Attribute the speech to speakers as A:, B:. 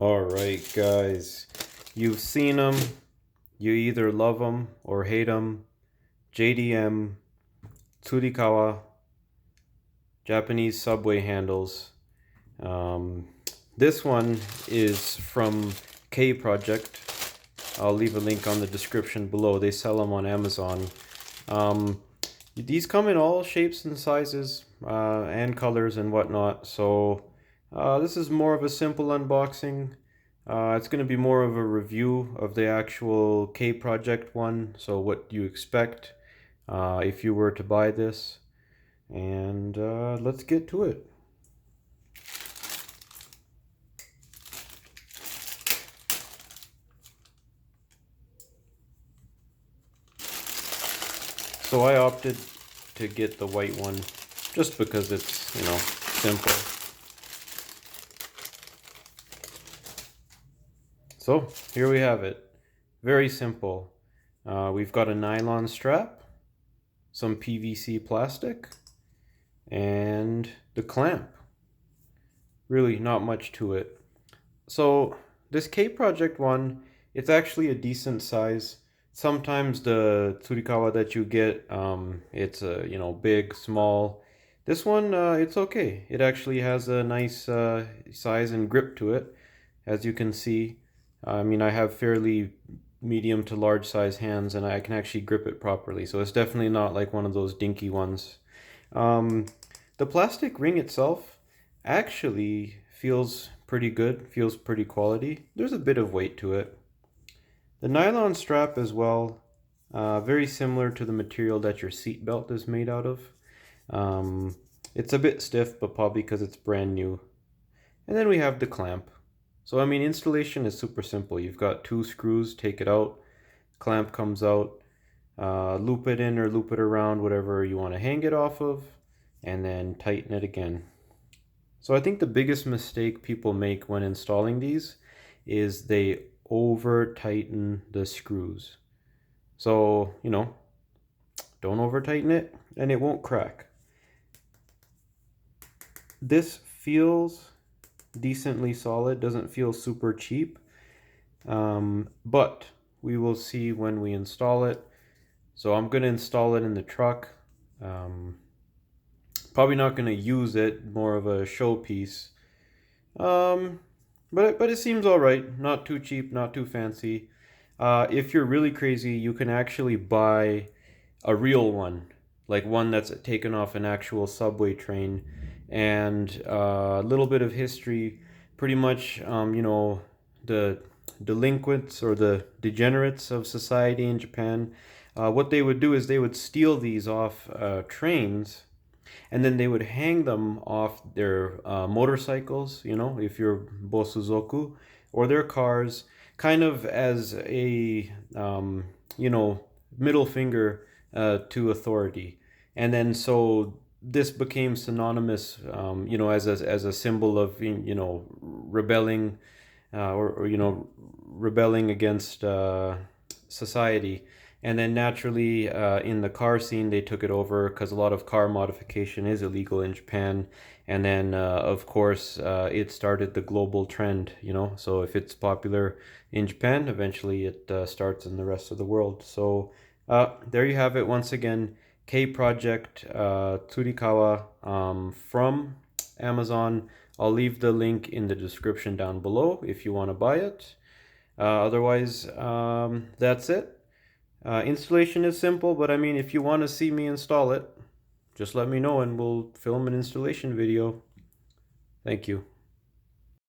A: Alright guys, you've seen them, you either love them or hate them. JDM, Tsurikawa, Japanese subway handles. This one is from Kei Project. I'll leave a link on the description below. They sell them on Amazon. These come in all shapes and sizes and colors and whatnot, so this is more of a simple unboxing. It's going to be more of a review of the actual Kei Project one, so what you expect if you were to buy this. And let's get to it. So I opted to get the white one just because it's, simple. So here we have it. Very simple. We've got a nylon strap, some PVC plastic, and the clamp. Really not much to it. So this Kei Project one, it's actually a decent size. Sometimes the Tsurikawa that you get, it's big, small. This one, it's okay. It actually has a nice size and grip to it, as you can see. I mean, I have fairly medium to large size hands, and I can actually grip it properly. So it's definitely not like one of those dinky ones. The plastic ring itself actually feels pretty good, feels pretty quality. There's a bit of weight to it. The nylon strap as well, very similar to the material that your seat belt is made out of. It's a bit stiff, but probably because it's brand new. And then we have the clamp. So I mean, installation is super simple. You've got 2 screws, take it out, clamp comes out, loop it in or loop it around, whatever you want to hang it off of, and then tighten it again. So I think the biggest mistake people make when installing these is they over tighten the screws. So, don't over tighten it and it won't crack. This feels decently solid, doesn't feel super cheap, but we will see when we install it. So I'm going to install it in the truck. Probably not going to use it, more of a showpiece. But it seems all right. Not too cheap, not too fancy. If you're really crazy, you can actually buy a real one, like one that's taken off an actual subway train. And a little bit of history, pretty much, the delinquents or the degenerates of society in Japan, what they would do is they would steal these off trains, and then they would hang them off their motorcycles, if you're bosuzoku, or their cars, kind of as a, middle finger to authority. And then so this became synonymous, as a symbol of, rebelling, or rebelling against society. And then naturally, in the car scene, they took it over because a lot of car modification is illegal in Japan. And then, of course, it started the global trend, So if it's popular in Japan, eventually it starts in the rest of the world. So there you have it once again. Kei Project Tsurikawa from Amazon. I'll leave the link in the description down below if you want to buy it. Otherwise, that's it. Installation is simple, but I mean, if you want to see me install it, just let me know and we'll film an installation video. Thank you.